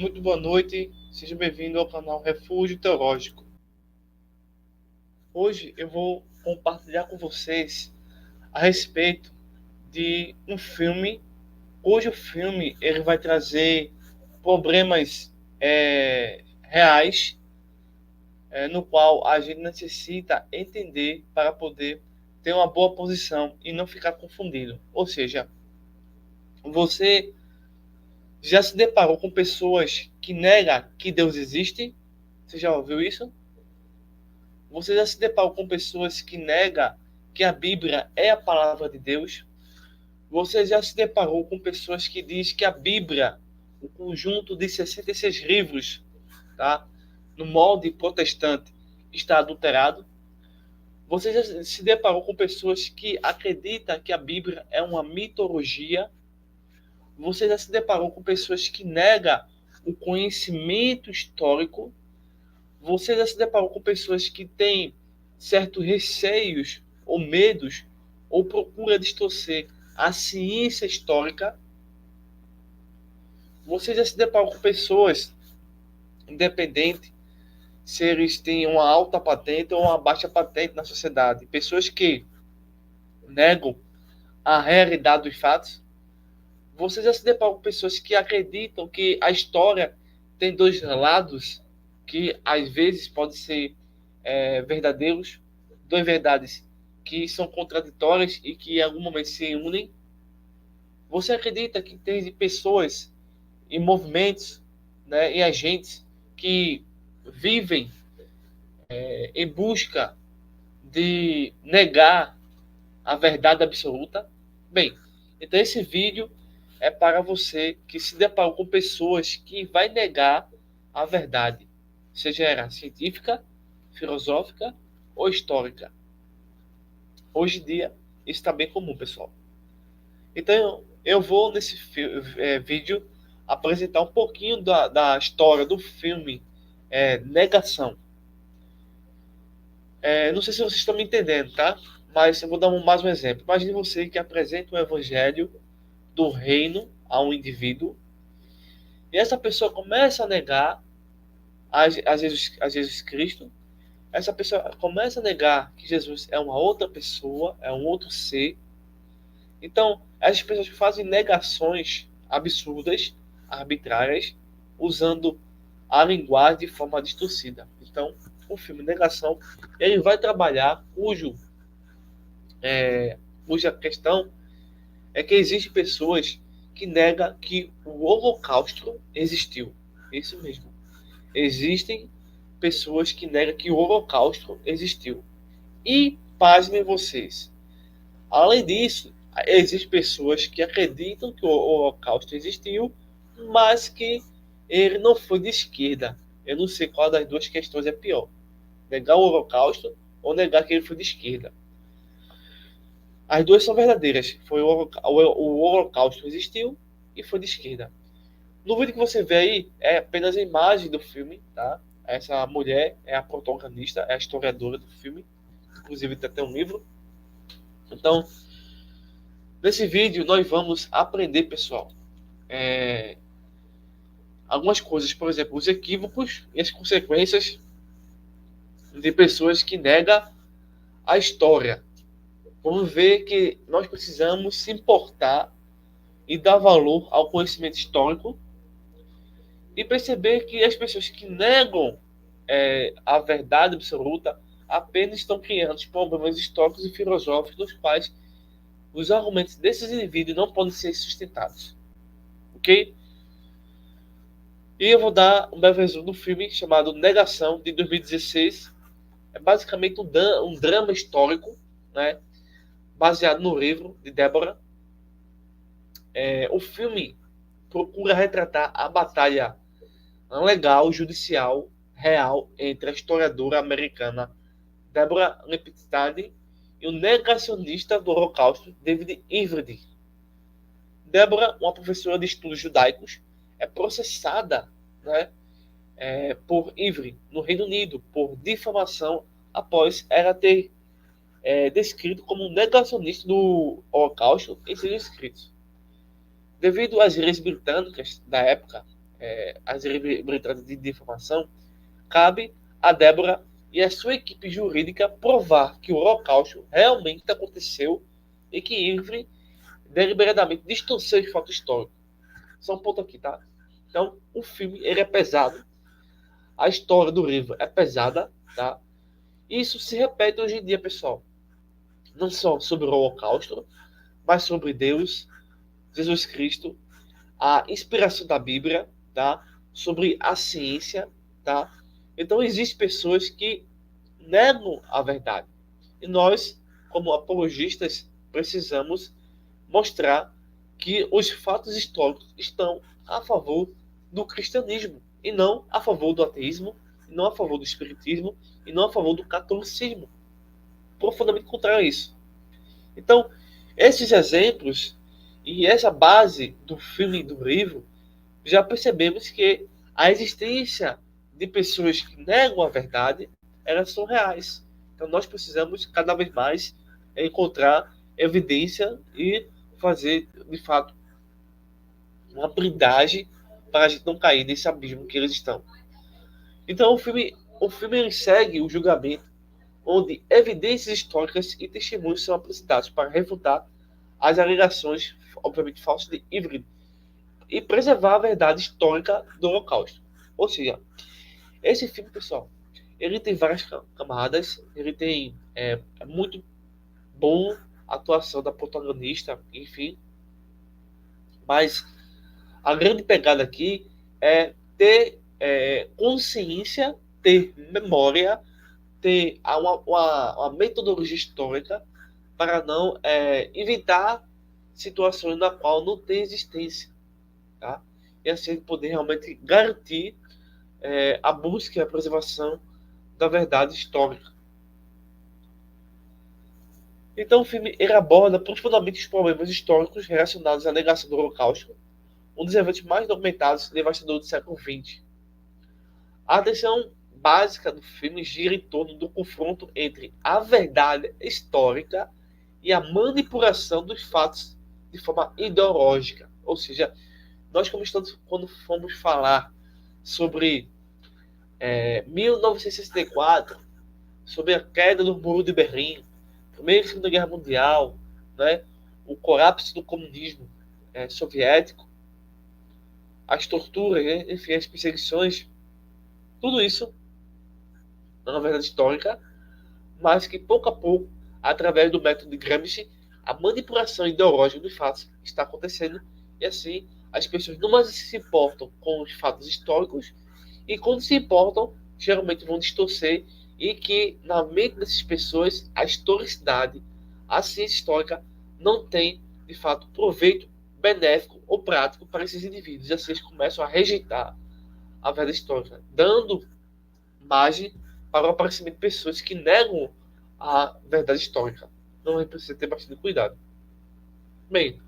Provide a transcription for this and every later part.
Muito boa noite, seja bem-vindo ao canal Refúgio Teológico. Hoje eu vou compartilhar com vocês a respeito de um filme, cujo filme ele vai trazer problemas reais, no qual a gente necessita entender para poder ter uma boa posição e não ficar confundido. Ou seja, você já se deparou com pessoas que negam que Deus existe? Você já ouviu isso? Você já se deparou com pessoas que negam que a Bíblia é a palavra de Deus? Você já se deparou com pessoas que dizem que a Bíblia, o conjunto de 66 livros, tá, no molde protestante, está adulterado? Você já se deparou com pessoas que acreditam que a Bíblia é uma mitologia? Você já se deparou com pessoas que negam o conhecimento histórico? Você já se deparou com pessoas que têm certos receios ou medos ou procura distorcer a ciência histórica? Você já se deparou com pessoas, independente se eles têm uma alta patente ou uma baixa patente na sociedade, pessoas que negam a realidade dos fatos? Você já se deparou com pessoas que acreditam que a história tem dois lados, que às vezes podem ser verdadeiros, duas verdades que são contraditórias e que em algum momento se unem? Você acredita que tem pessoas e movimentos, né, e agentes que vivem em busca de negar a verdade absoluta? Bem, então esse vídeo é para você que se deparou com pessoas que vai negar a verdade, seja ela científica, filosófica ou histórica. Hoje em dia, isso está bem comum, pessoal. Então, eu vou nesse vídeo apresentar um pouquinho da história do filme Negação. Não sei se vocês estão me entendendo, tá? Mas eu vou dar mais um exemplo. Imagine você que apresenta o evangelho do reino a um indivíduo e essa pessoa começa a negar a Jesus Cristo. Essa pessoa começa a negar que Jesus é uma outra pessoa, é um outro ser. Então, essas pessoas fazem negações absurdas, arbitrárias, usando a linguagem de forma distorcida. Então, o filme Negação, ele vai trabalhar cuja questão é que existem pessoas que negam que o Holocausto existiu. Isso mesmo. Existem pessoas que negam que o Holocausto existiu. E, pasmem vocês, além disso, existem pessoas que acreditam que o Holocausto existiu, mas que ele não foi de esquerda. Eu não sei qual das duas questões é pior. Negar o Holocausto ou negar que ele foi de esquerda. As duas são verdadeiras. O Holocausto existiu e foi de esquerda. No vídeo que você vê aí, é apenas a imagem do filme, tá? Essa mulher é a protagonista, é a historiadora do filme. Inclusive, tem até um livro. Então, nesse vídeo, nós vamos aprender, pessoal, algumas coisas. Por exemplo, os equívocos e as consequências de pessoas que negam a história. Vamos ver que nós precisamos se importar e dar valor ao conhecimento histórico e perceber que as pessoas que negam a verdade absoluta apenas estão criando problemas históricos e filosóficos dos quais os argumentos desses indivíduos não podem ser sustentados. Ok? E eu vou dar um breve resumo do filme chamado Negação, de 2016. É basicamente um drama histórico, né, baseado no livro de Débora. O filme procura retratar a batalha legal, judicial, real entre a historiadora americana Deborah Lipstadt e o negacionista do Holocausto David Ivedy. Deborah, uma professora de estudos judaicos, é processada, né, por Ivedy no Reino Unido por difamação após ela ter descrito como um negacionista do Holocausto em seus escritos. Devido às leis britânicas da época, as irregularidades de informação, cabe a Débora e a sua equipe jurídica provar que o Holocausto realmente aconteceu e que Irving deliberadamente distorceu os fatos históricos. Só um ponto aqui, tá? Então, o filme ele é pesado, a história do livro é pesada, tá? Isso se repete hoje em dia, pessoal. Não só sobre o Holocausto, mas sobre Deus, Jesus Cristo, a inspiração da Bíblia, tá? Sobre a ciência, tá? Então, existem pessoas que negam a verdade. E nós, como apologistas, precisamos mostrar que os fatos históricos estão a favor do cristianismo e não a favor do ateísmo, e não a favor do espiritismo e não a favor do catolicismo. Profundamente contrário a isso. Então, esses exemplos e essa base do filme e do livro, já percebemos que a existência de pessoas que negam a verdade, elas são reais. Então, nós precisamos cada vez mais encontrar evidência e fazer, de fato, uma blindagem para a gente não cair nesse abismo que eles estão. Então, o filme ele segue o julgamento, onde evidências históricas e testemunhos são apresentados para refutar as alegações, obviamente falsas, de Ivry e preservar a verdade histórica do Holocausto. Ou seja, esse filme, pessoal, ele tem várias camadas, ele tem muito bom a atuação da protagonista, enfim, mas a grande pegada aqui é ter consciência, ter memória, ter uma metodologia histórica para não inventar situações na qual não tem existência, tá? E assim poder realmente garantir a busca e a preservação da verdade histórica. Então o filme ele aborda profundamente os problemas históricos relacionados à negação do Holocausto, um dos eventos mais documentados e devastadores do século XX. A atenção básica do filme gira em torno do confronto entre a verdade histórica e a manipulação dos fatos de forma ideológica. Ou seja, nós, como estamos, quando fomos falar sobre 1964, sobre a queda do Muro de Berlim, Primeira e Segunda Guerra Mundial, né, o colapso do comunismo soviético, as torturas, né, enfim, as perseguições, tudo isso é uma verdade histórica, mas que pouco a pouco, através do método de Gramsci, a manipulação ideológica dos fatos está acontecendo e assim as pessoas não mais se importam com os fatos históricos e quando se importam, geralmente vão distorcer e que na mente dessas pessoas a historicidade, a ciência histórica não tem de fato proveito benéfico ou prático para esses indivíduos e assim eles começam a rejeitar a verdade histórica, dando margem para o aparecimento de pessoas que negam a verdade histórica. Então a gente precisa ter bastante cuidado. Bem,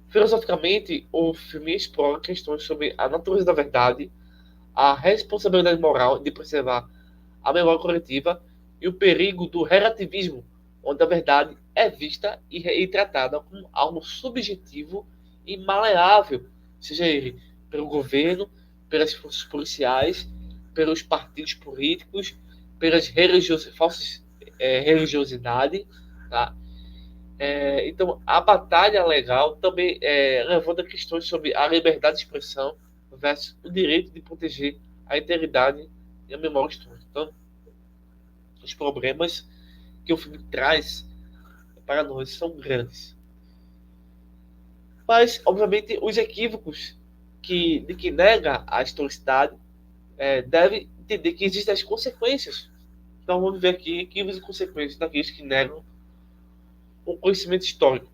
filosoficamente, o filme explora questões sobre a natureza da verdade, a responsabilidade moral de preservar a memória coletiva e o perigo do relativismo, onde a verdade é vista e tratada como algo subjetivo e maleável, seja ele pelo governo, pelas forças policiais, pelos partidos políticos, pelas falsas religiosidade, tá? Então, a batalha legal também levanta questões sobre a liberdade de expressão versus o direito de proteger a integridade e a memória histórica. Então, os problemas que o filme traz para nós são grandes. Mas, obviamente, os equívocos de que nega a historicidade deve entender que existem as consequências. Então, vamos ver aqui equívocos e consequências daqueles que negam o conhecimento histórico.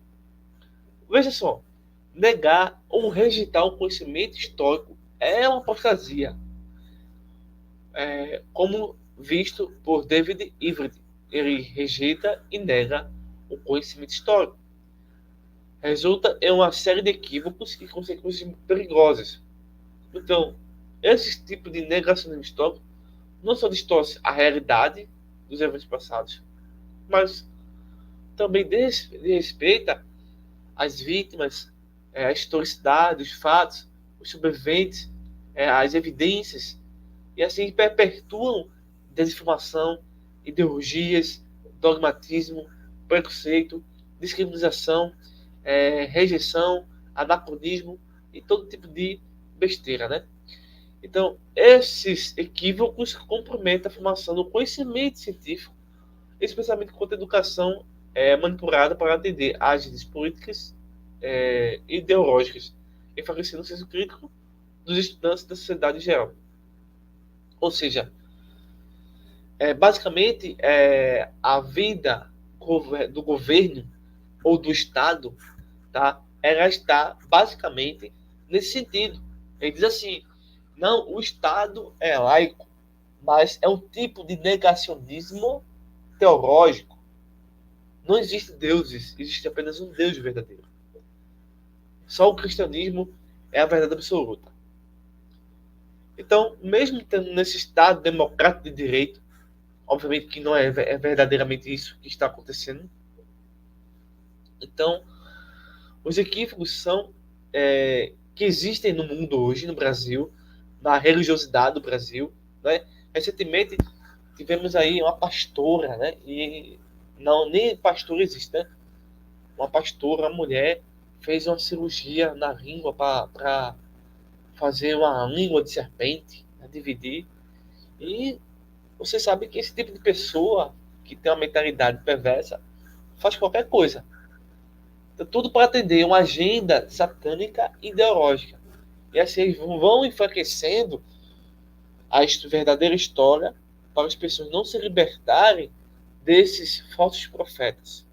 Veja só, negar ou rejeitar o conhecimento histórico é uma apostasia, como visto por David Ivry. Ele rejeita e nega o conhecimento histórico. Resulta em uma série de equívocos e consequências perigosas. Então, esse tipo de negacionismo histórico não só distorce a realidade dos eventos passados, mas também desrespeita as vítimas, a historicidade, os fatos, os sobreviventes, as evidências, e assim perpetuam desinformação, ideologias, dogmatismo, preconceito, discriminação, rejeição, anacronismo e todo tipo de besteira, né? Então, esses equívocos comprometem a formação do conhecimento científico, especialmente quando a educação é manipulada para atender às agendas políticas ideológicas, enfraquecendo o senso crítico dos estudantes da sociedade em geral. Ou seja, basicamente, a vida do governo ou do Estado, tá? Ela está basicamente nesse sentido. Ele diz assim: não, o Estado é laico, mas é um tipo de negacionismo teológico. Não existe deuses, existe apenas um Deus verdadeiro. Só o cristianismo é a verdade absoluta. Então, mesmo tendo nesse Estado democrático de direito, obviamente que não é verdadeiramente isso que está acontecendo. Então, os equívocos são que existem no mundo hoje, no Brasil, na religiosidade do Brasil, né? Recentemente tivemos aí uma pastora, né? E não, nem pastor existe, né? Uma pastora, uma mulher, fez uma cirurgia na língua para fazer uma língua de serpente, né? Dividir. E você sabe que esse tipo de pessoa que tem uma mentalidade perversa faz qualquer coisa. Então, tudo para atender uma agenda satânica ideológica. E assim eles vão enfraquecendo a verdadeira história para as pessoas não se libertarem desses falsos profetas.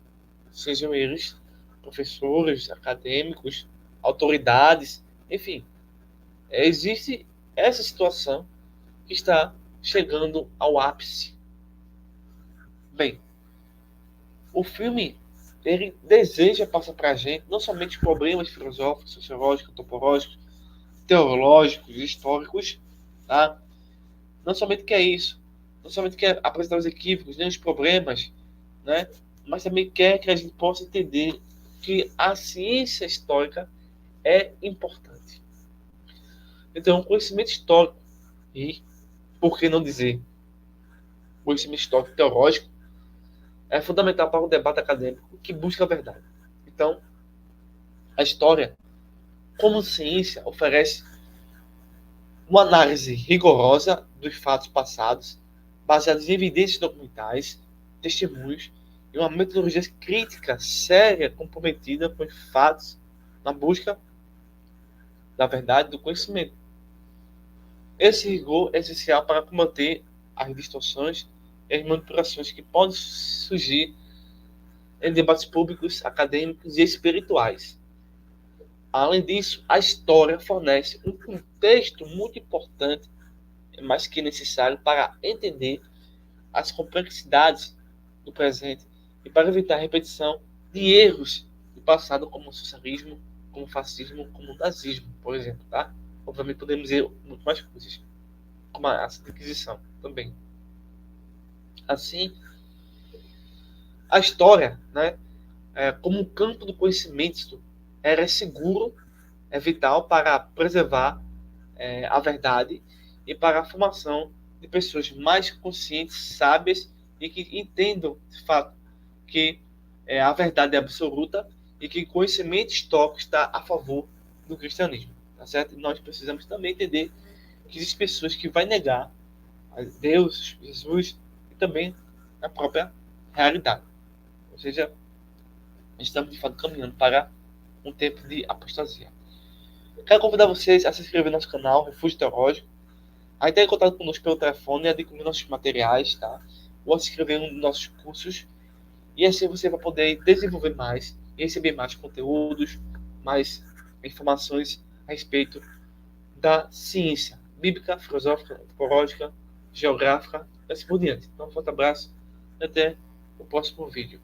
Sejam eles professores, acadêmicos, autoridades, enfim. Existe essa situação que está chegando ao ápice. Bem, o filme ele deseja passar para a gente não somente problemas filosóficos, sociológicos, antropológicos, teológicos, históricos, tá? Não somente quer isso, não somente quer apresentar os equívocos, nem os problemas, né? Mas também quer que a gente possa entender que a ciência histórica é importante. Então, o conhecimento histórico e, por que não dizer, conhecimento histórico teológico é fundamental para o debate acadêmico que busca a verdade. Então, a história, como ciência, oferece uma análise rigorosa dos fatos passados, baseados em evidências documentais, testemunhos e uma metodologia crítica séria comprometida com os fatos na busca da verdade e do conhecimento. Esse rigor é essencial para combater as distorções e as manipulações que podem surgir em debates públicos, acadêmicos e espirituais. Além disso, a história fornece um contexto muito importante, mais que necessário, para entender as complexidades do presente e para evitar a repetição de erros do passado, como o socialismo, como o fascismo, como o nazismo, por exemplo. Tá? Obviamente, podemos dizer muito mais coisas, como a Santa Inquisição também. Assim, a história, né, como um campo do conhecimento, é seguro, é vital para preservar a verdade e para a formação de pessoas mais conscientes, sábias e que entendam, de fato, que a verdade é absoluta e que o conhecimento histórico está a favor do cristianismo. Tá certo? E nós precisamos também entender que existem pessoas que vão negar a Deus, Jesus e também a própria realidade. Ou seja, estamos de fato caminhando para um tempo de apostasia. Quero convidar vocês a se inscrever no nosso canal Refúgio Teológico, a entrar em contato conosco pelo telefone e adquirir nossos materiais, tá? Ou se inscrever em um dos nossos cursos. E assim você vai poder desenvolver mais e receber mais conteúdos, mais informações a respeito da ciência bíblica, filosófica, antropológica, geográfica e assim por diante. Então, um forte abraço e até o próximo vídeo.